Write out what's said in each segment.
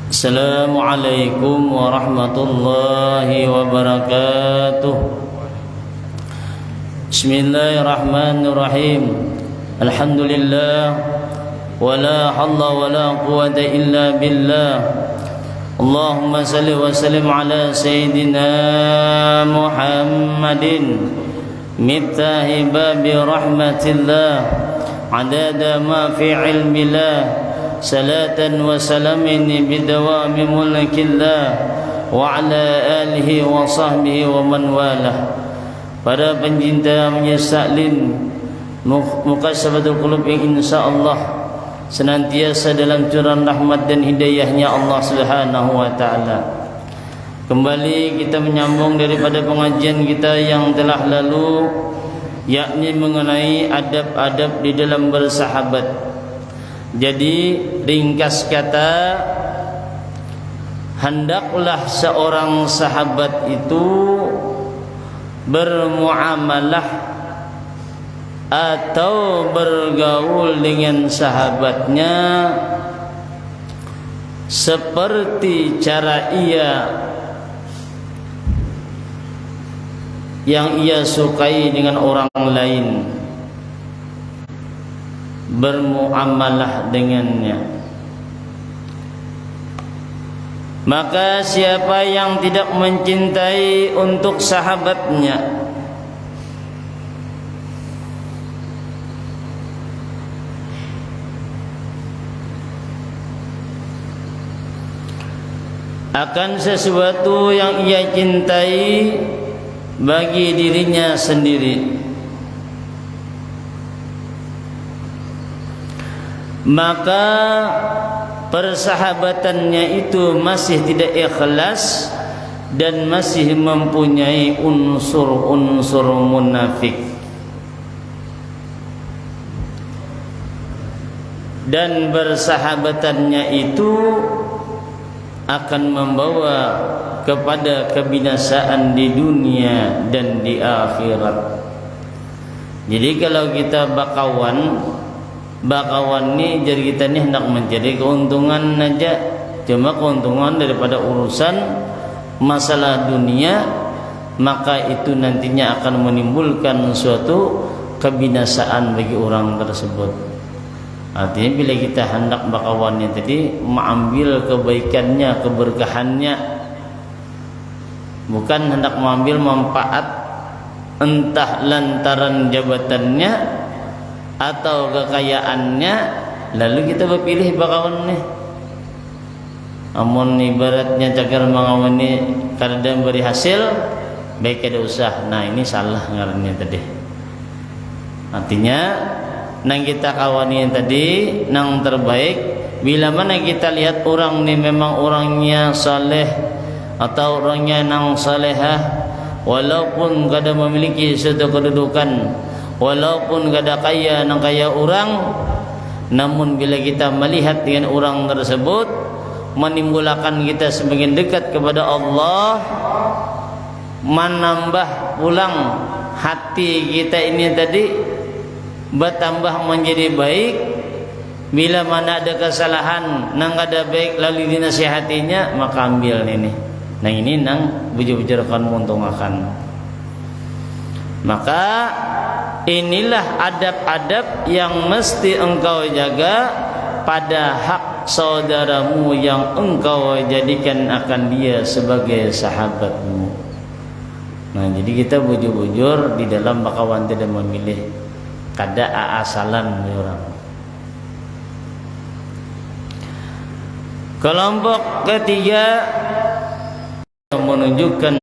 Assalamualaikum warahmatullahi wabarakatuh. Bismillahirrahmanirrahim. Alhamdulillah, wala hawla wala quwwata illa billah. Allahumma salli wa sallim ala sayyidina Muhammadin miftahi babi rahmatillah, adada ma fi ilmillah, salatan wa salamin bidawami mulkillah, wa ala alihi wa sahbihi wa man walah. Para pencinta menyesalin mukasabatul qulub yang insyaallah senantiasa dalam curahan rahmat dan hidayahnya Allah Subhanahu wa taala. Kembali kita menyambung daripada pengajian kita yang telah lalu, yakni mengenai adab-adab di dalam bersahabat. Jadi ringkas kata, hendaklah seorang sahabat itu bermuamalah atau bergaul dengan sahabatnya seperti cara yang ia sukai dengan orang lain, bermuamalah dengannya. Maka siapa yang tidak mencintai untuk sahabatnya, akan sesuatu yang ia cintai bagi dirinya sendiri, maka persahabatannya itu masih tidak ikhlas dan masih mempunyai unsur-unsur munafik. Dan bersahabatannya itu akan membawa kepada kebinasaan di dunia dan di akhirat. Jadi kalau kita bakawan ni jadi kita ni hendak mencari keuntungan saja, cuma keuntungan daripada urusan masalah dunia, maka itu nantinya akan menimbulkan suatu kebinasaan bagi orang tersebut. Artinya bila kita hendak bakawannya tadi mengambil kebaikannya, keberkahannya, bukan hendak mengambil manfaat entah lantaran jabatannya atau kekayaannya, lalu kita berpilih bakawan ni. Amun ibaratnya cagar mengawan ni kada beri hasil, baik ada usah. Nah ini salah ngarannya tadi. Artinya nang kita kawani tadi nang terbaik, bila mana kita lihat orang ni memang orangnya saleh atau orangnya nang salehah, walaupun kada memiliki suatu kedudukan, walaupun kada kaya nang kaya orang, namun bila kita melihat dengan orang tersebut menimbulkan kita semakin dekat kepada Allah, menambah pulang hati kita ini tadi bertambah menjadi baik. Bila mana ada kesalahan nang ada baik lalu dinasihatinya, maka ambil ini. Nah ini nang bujur-bujur akan menguntungkan. Maka inilah adab-adab yang mesti engkau jaga pada hak saudaramu yang engkau jadikan akan dia sebagai sahabatmu. Nah jadi kita bujur-bujur di dalam bakawan tidak memilih, kada asalan orang. Kelompok ketiga menunjukkan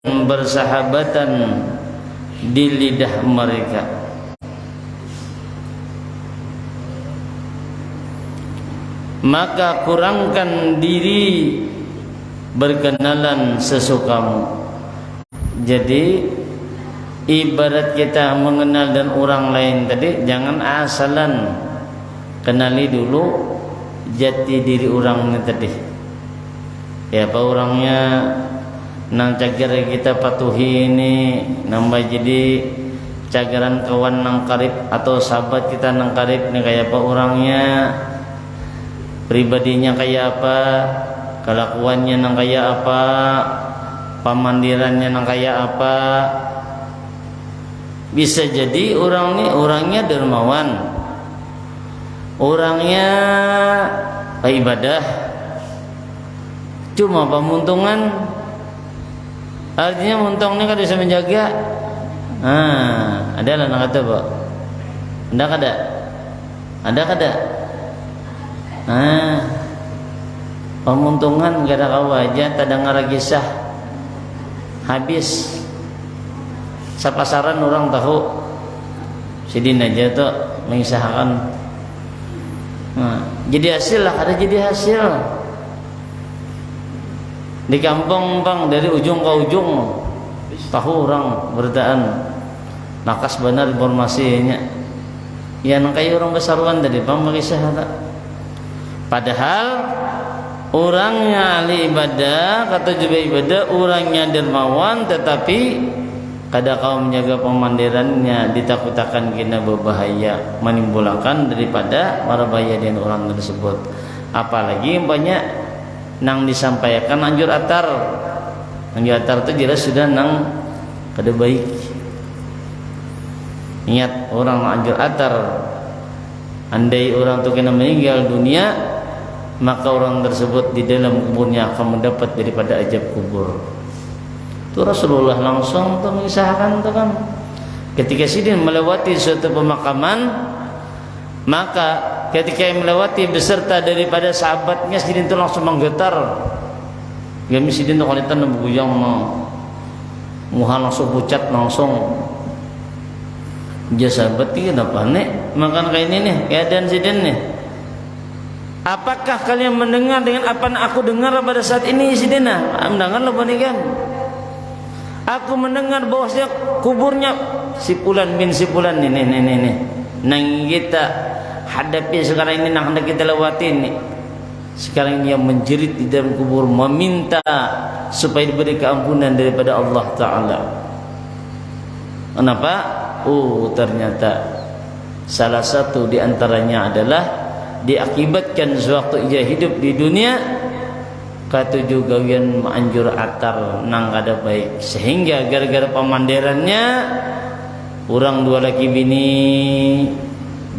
bersahabatan di lidah mereka. Maka kurangkan diri berkenalan sesukamu. Jadi ibarat kita mengenal dan orang lain tadi, jangan asalan, kenali dulu jati diri orangnya tadi. Ya apa orangnya nang cagar kita patuhi ini, nambah jadi cagaran kawan nang karib atau sahabat kita nang karib ni kayak apa orangnya, pribadinya kayak apa, kelakuannya nang kayak apa, pemandirannya nang kayak apa. Bisa jadi orang ini orangnya dermawan, orangnya ibadah, cuma pemuntungan. Artinya muntungnya kan bisa menjaga. Ada lah nak kata pak. Ada kada. Pemuntungan gak ada kau aja, tak dengar kisah habis. Sapasaran orang tahu. Sidin aja tuh mengisahkan. Jadi hasil lah, ada jadi hasil. Di kampung bang dari ujung ke ujung tahu orang beritaan nakas benar informasinya. Ya nang kayak orang besaruan tadi bang mengisah tak. Padahal orangnya ahli ibadah, kata juga ibadah, orangnya dermawan, tetapi kada kau menjaga pemandirannya, ditakutakan kena berbahaya, menimbulkan daripada marabaya dengan orang tersebut. Apalagi banyak nang disampaikan anjur atar itu jelas sudah nang kada baik. Ingat orang anjur atar, andai orang tu kena meninggal dunia, maka orang tersebut di dalam kuburnya akan mendapat daripada ajab kubur. Tu Rasulullah langsung tu mengisahkan tu kan, ketika sidin melewati suatu pemakaman, maka ketika yang melewati beserta daripada sahabatnya, sidin itu langsung menggetar. Kami sidin tu kalau itu buyang muha langsung pucat langsung. Dia sahabat ni kenapa nek makan kayak ini nih keadaan sidin nih. Apakah kalian mendengar dengan apa yang aku dengar pada saat ini sidina? Mendengar lo kan? Aku mendengar bahwasanya kuburnya si Fulan bin si Fulan ini nang kita hadapi sekarang ini, nak hendak kita lewati ini. Sekarang dia menjerit di dalam kubur, meminta supaya diberi keampunan daripada Allah Ta'ala. Kenapa? Ternyata salah satu di antaranya adalah diakibatkan sewaktu ia hidup di dunia, kata juga yang menganjur atar nang kada baik, sehingga gara-gara pemandirannya orang dua laki bini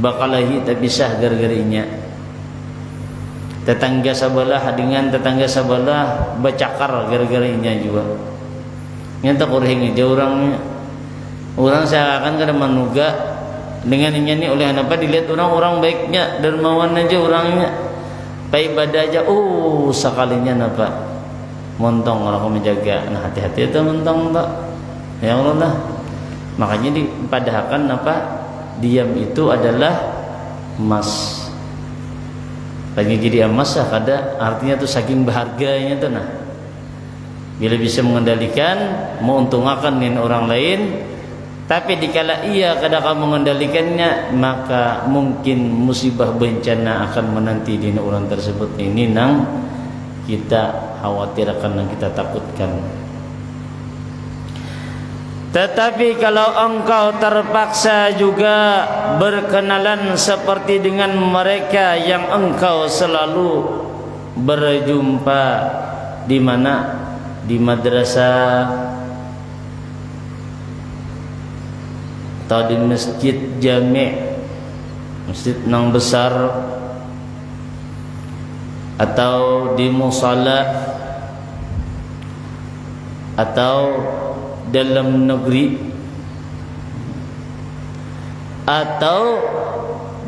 bakalahi tak pisah gara-garanya. Tetangga sebelah dengan tetangga sebelah bercakar gara-garanya juga. Nyata kurang aja orangnya. Orang seakan kada manuga dengan ini oleh apa dilihat orang baiknya, dermawan aja orangnya, ibadah aja. Sekalinya napa montong orang menjaga. Nah hati-hati itu montong tak. Ya Allah. Makanya dipadahkan apa? Diam itu adalah emas. Lagi jadi emas lah kada, artinya tu saking berharganya tu nah. Bila bisa mengendalikan, menguntungkan dengan orang lain, tapi dikala ia kada kamu mengendalikannya, maka mungkin musibah bencana akan menanti di orang tersebut. Ini nang kita khawatirkan, nang kita takutkan. Tetapi kalau engkau terpaksa juga berkenalan seperti dengan mereka yang engkau selalu berjumpa di mana? Di madrasah atau di masjid jami', masjid nang besar, atau di musalla, atau dalam negeri, atau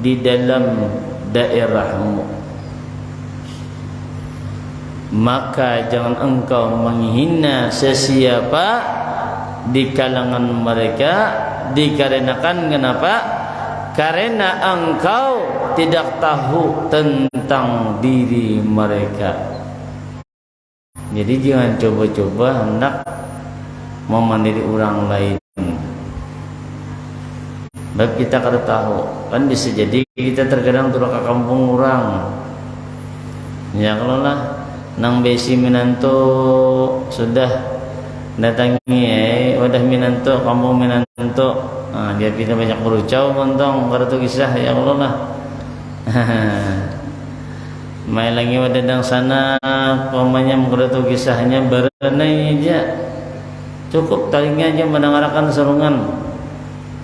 di dalam daerahmu, maka jangan engkau menghina sesiapa di kalangan mereka, dikarenakan kenapa? Karena engkau tidak tahu tentang diri mereka. Jadi jangan coba-coba hendak memandiri orang lain. Bab kita kada tahu, kan bisa jadi kita terkadang turun ke kampung orang. Ya kalau lah nang besi Minanto sudah datangi wadah Minanto, kampung Minanto, Dia pindah banyak berucau montong kada tu kisah ya Allah lah. Mai lagi wadadang sana pamanya kada tu kisahnya berenai aja. Cukup telinga aja mendengarkan serungan.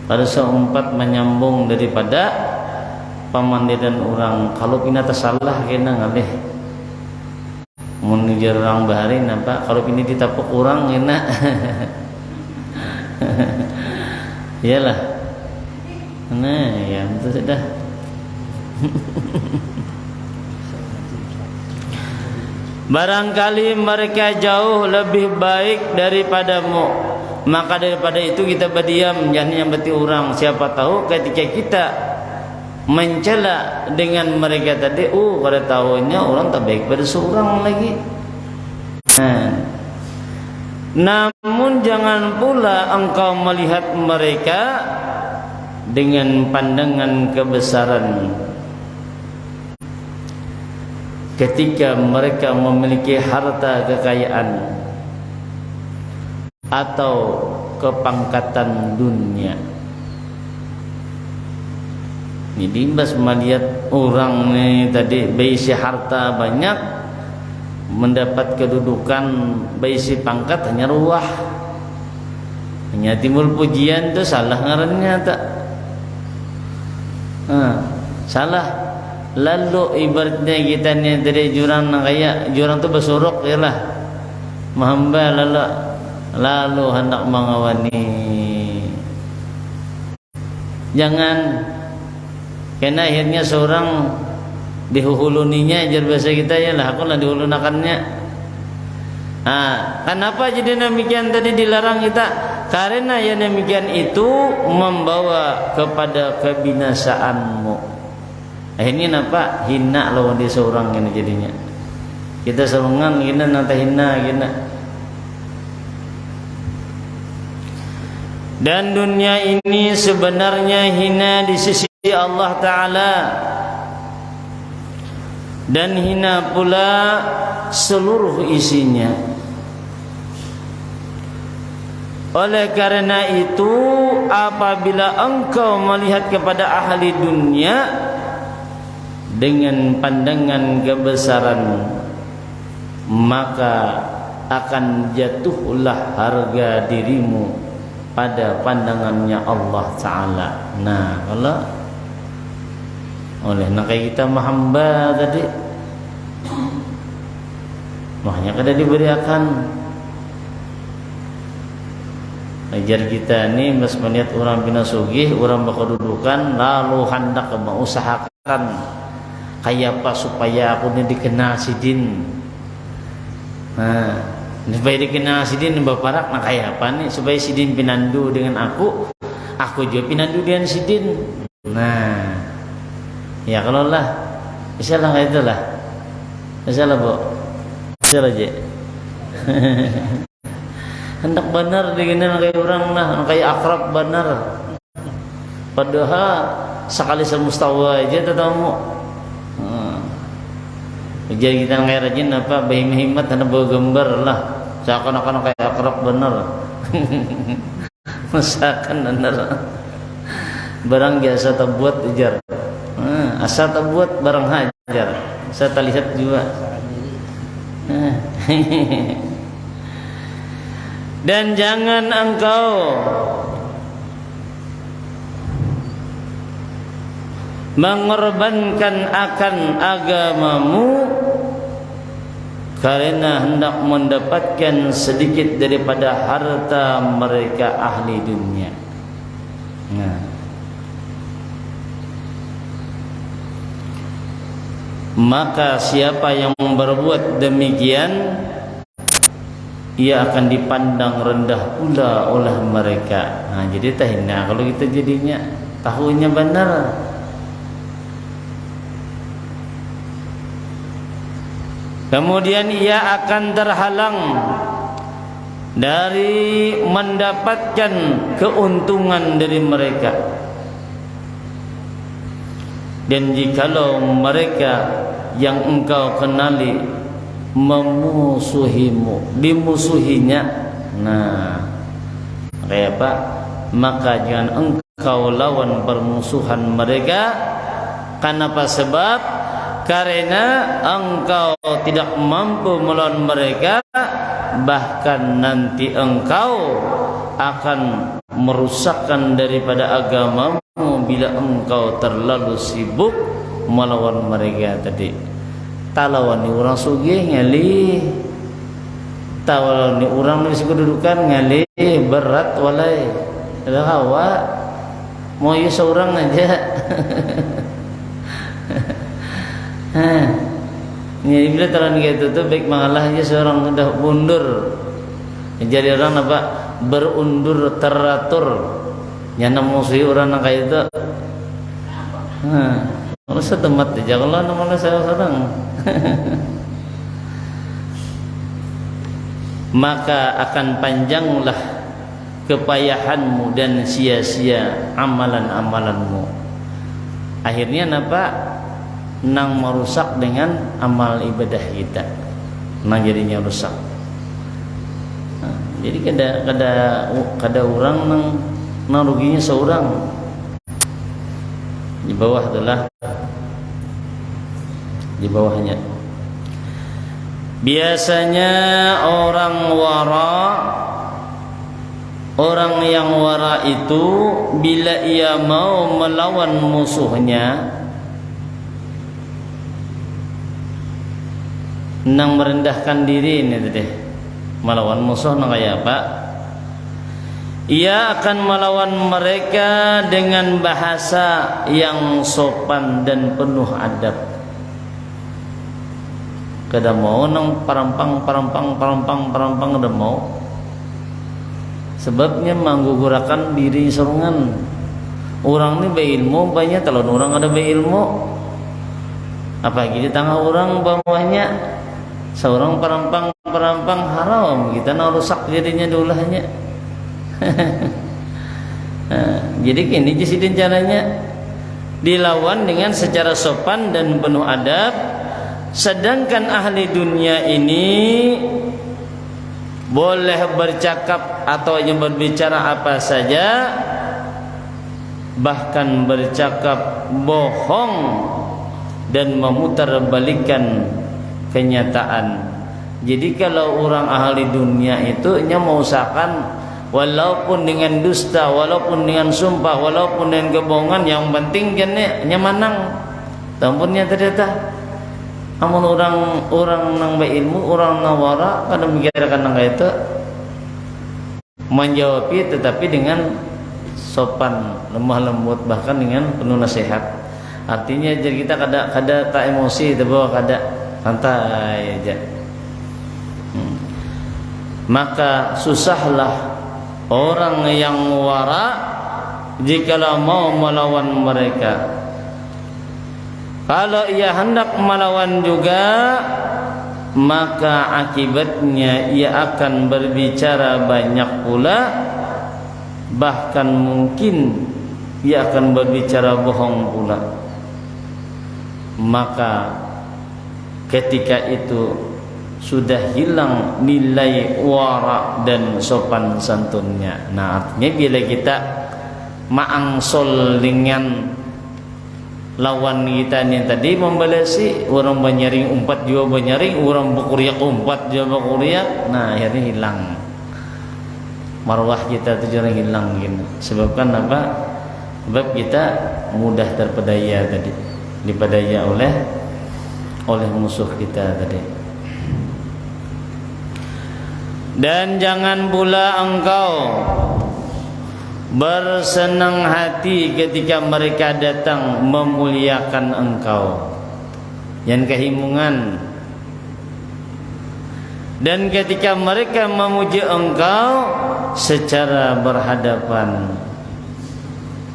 Pada seempat menyambung daripada pamandiran orang. Kalau pina tersalah kena ngalih. Mun orang bahari nampak kalau pini ditapuk orang kena. Iyalah. Nah, ya itu sudah. Barangkali mereka jauh lebih baik daripadamu, maka daripada itu kita berdiam, jangan nyambati orang. Siapa tahu ketika kita mencela dengan mereka tadi, kada tahunya orang tak baik pada seorang lagi. Namun jangan pula engkau melihat mereka dengan pandangan kebesaran ketika mereka memiliki harta kekayaan atau kepangkatan dunia. Jadi bas melihat orang ni tadi berisi harta banyak, mendapat kedudukan, berisi pangkat, hanya ruah, hanya timbul pujian, tu salah ngarannya tak? Salah. Lalu ibaratnya kita ni dari jurang kaya, jurang tu bersorok ialah mahamba lalu hendak mengawani. Jangan kena akhirnya seorang dihuluninya, ajar bahasa kita ialah aku lah dihulunakannya. Kenapa jadi demikian tadi dilarang kita? Karena yang demikian itu membawa kepada kebinasaanmu. Akhirnya nampak hina lawan dia seorang ini jadinya. Kita serungan kita nanti hina kita. Dan dunia ini sebenarnya hina di sisi Allah Ta'ala, dan hina pula seluruh isinya. Oleh karena itu, apabila engkau melihat kepada ahli dunia dengan pandangan kebesaran, maka akan jatuhlah harga dirimu pada pandangannya Allah Ta'ala. Nah, kalau oleh nak kita mahamba tadi, makanya kada diberiakan. Ajar kita ni mas melihat orang pina sugih, orang berkedudukan, lalu hendak mengusahakan kayak apa supaya aku ni dikenal sidin. Supaya dikenal sidin baparak nak kayak apa ni supaya sidin pinandu dengan aku juga pinandu dengan sidin. Nah, ya kalau lah, insyaallah kayak itulah. Insyaallah Bu. Insyaallah je. Hendak benar dikenal kayak orang lah, kayak akrab benar. Padahal sekali semustawa aja tetamu. Jadi kita kayak rajin apa bahim-himat hendak bergambar lah. Seakan-akan kayak akrab benar. Masakan benar. Barang biasa terbuat ujar. Asal terbuat barang hajar. Saya terlihat juga. Dan jangan engkau mengorbankan akan agamamu karena hendak mendapatkan sedikit daripada harta mereka ahli dunia. Maka siapa yang berbuat demikian, ia akan dipandang rendah pula oleh mereka. Jadi tak hina kalau kita jadinya tahunya benar. Kemudian ia akan terhalang dari mendapatkan keuntungan dari mereka. Dan jikalau mereka yang engkau kenali memusuhimu, dimusuhinya, nah kayak apa? maka jangan engkau lawan permusuhan mereka. Kenapa? Sebab karena engkau tidak mampu melawan mereka, bahkan nanti engkau akan merusakkan daripada agamamu bila engkau terlalu sibuk melawan mereka tadi. Talawan ni orang sugih ngali, talawan ni orang ni kedudukan ngali, berat walai. Ada hawa mau ya seorang aja. Jadi bila talawan gitu tu baik mengalah aja seorang sudah mundur. Jadi orang apa berundur teratur. Yang musuhi orang nak kayak itu. Kalau setemat aja kalau nama saya seorang. Maka akan panjanglah kepayahanmu dan sia-sia amalan-amalanmu. Akhirnya nampak nang merusak dengan amal ibadah kita. Nang jadinya rusak. Jadi kada orang nang ruginya seorang. Di bawah adalah di bawahnya. Biasanya orang yang wara itu bila ia mau melawan musuhnya nang merendahkan diri ini deh. Melawan musuh nang kayak apa? Ia akan melawan mereka dengan bahasa yang sopan dan penuh adab. Kada mau nang parampang kada mau. Sebabnya menggugurkan diri serungan. Orang ni berilmu banyak, kalau orang ada berilmu. Apalagi di tengah orang bawahnya seorang parampang haram, kita nak rusak jadinya dulahnya. Jadi kini jadi caranya dilawan dengan secara sopan dan penuh adab. Sedangkan ahli dunia ini boleh bercakap atau hanya berbicara apa saja, bahkan bercakap bohong dan memutarbalikkan kenyataan. Jadi kalau orang ahli dunia itu nya mengusahakan walaupun dengan dusta, walaupun dengan sumpah, walaupun dengan kebohongan, yang penting nya manang. Tampunnya ternyata amun orang nang berilmu, orang nang wara kada mikirkan nang itu menjawabi, tetapi dengan sopan, lemah lembut, bahkan dengan penuh nasihat. Artinya jadi kita kada tak emosi, tapi kada santai aja. Maka susahlah orang yang wara jikalau mau melawan mereka. Kalau ia hendak melawan juga, maka akibatnya ia akan berbicara banyak pula, bahkan mungkin ia akan berbicara bohong pula. Maka ketika itu sudah hilang nilai wara dan sopan santunnya. Nah, artinya bila kita maangsol dengan lawan kita ni tadi membalasi, orang banyaring umpat juga banyaring, orang berkuriak umpat juga berkuriak, nah akhirnya hilang marwah kita tu jarang hilang gitu. Sebab kan apa? Sebab kita mudah terpedaya tadi, dipedaya oleh musuh kita tadi. Dan jangan pula engkau bersenang hati ketika mereka datang memuliakan engkau, yang kehimungan. Dan ketika mereka memuji engkau secara berhadapan,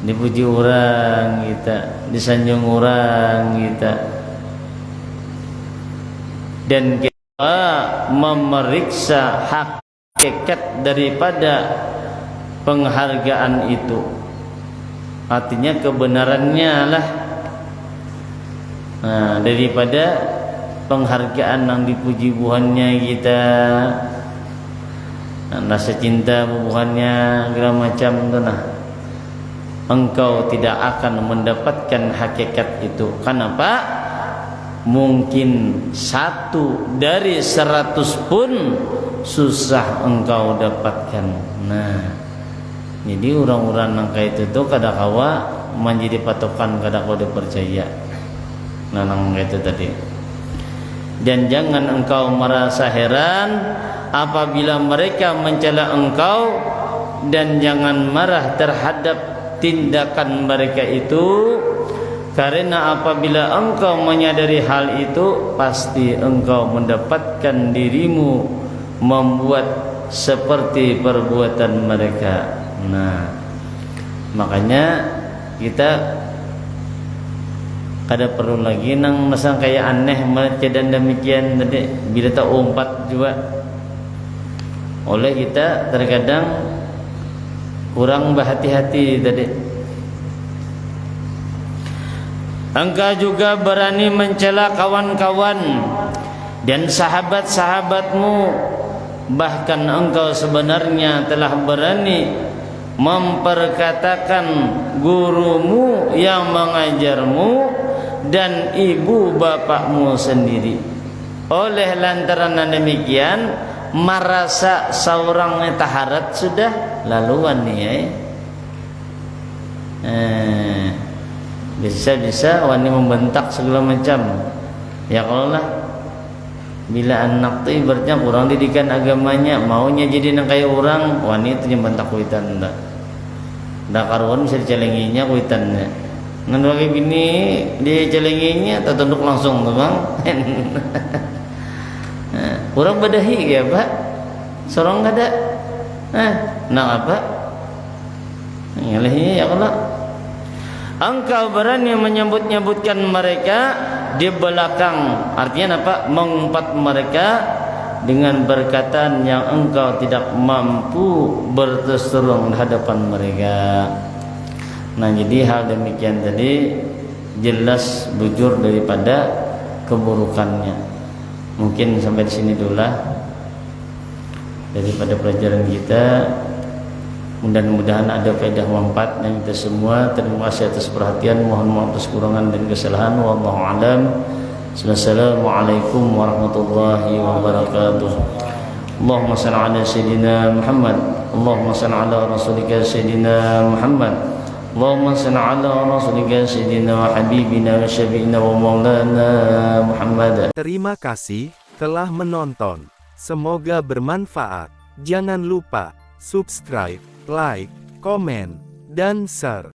dipuji orang kita, disanjung orang kita, dan kita memeriksa hakikat daripada penghargaan itu, artinya kebenarannya lah. Nah, daripada penghargaan yang dipuji buhannya kita, rasa cinta buhannya segala macam tu nah. engkau tidak akan mendapatkan hakikat itu. Kenapa? Mungkin 1 dari 100 pun susah engkau dapatkan. Nah, jadi orang-orang nangka itu tuh kada kawa menjadi patokan, kada kau dipercaya. Nah, nangka itu tadi. Dan jangan engkau merasa heran apabila mereka mencela engkau, dan jangan marah terhadap tindakan mereka itu, karena apabila engkau menyadari hal itu, pasti engkau mendapatkan dirimu membuat seperti perbuatan mereka. Nah, makanya kita kada perlu lagi nang masa kayak aneh dan demikian tadi, bila tak umpat juga oleh kita terkadang kurang berhati-hati tadi. Engkau juga berani mencela kawan-kawan dan sahabat-sahabatmu, bahkan engkau sebenarnya telah berani memperkatakan gurumu yang mengajarmu dan ibu bapakmu sendiri. Oleh lantaran demikian, merasa seorang taharat sudah laluan nih bisa-bisa wani membentak segala macam. Ya kalau lah bila anak tu ibaratnya kurang didikan agamanya, maunya jadi nang kayak orang, wani itu membentak kuitan ndak. Ndak karuan bisa dicelenginya kuitannya. Ngan bagi bini dia celenginya tak tunduk langsung tuh bang. Orang badahi ya pak, sorong ada. Nak apa? Ngalahinya ya kalau engkau berani menyebut-nyebutkan mereka di belakang, artinya apa? Mengumpat mereka dengan perkataan yang engkau tidak mampu berterus terang di hadapan mereka. Nah, jadi hal demikian tadi jelas bujur daripada keburukannya. Mungkin sampai di sini dulu lah daripada pelajaran kita. Mudah-mudahan ada faedah manfaat dan kita semua. Terima kasih atas perhatian, mohon maaf atas kekurangan dan kesalahan. Wallahu a'lam. Assalamualaikum warahmatullahi wabarakatuh. Allahumma shalli ala sayyidina Muhammad. Allahumma shalli ala rasulika sayyidina Muhammad. Allahumma shalli ala rasulika sayyidina wa habibina wa syafi'ina wa maulana Muhammad. Terima kasih telah menonton. Semoga bermanfaat. Jangan lupa subscribe, like, komen, dan share.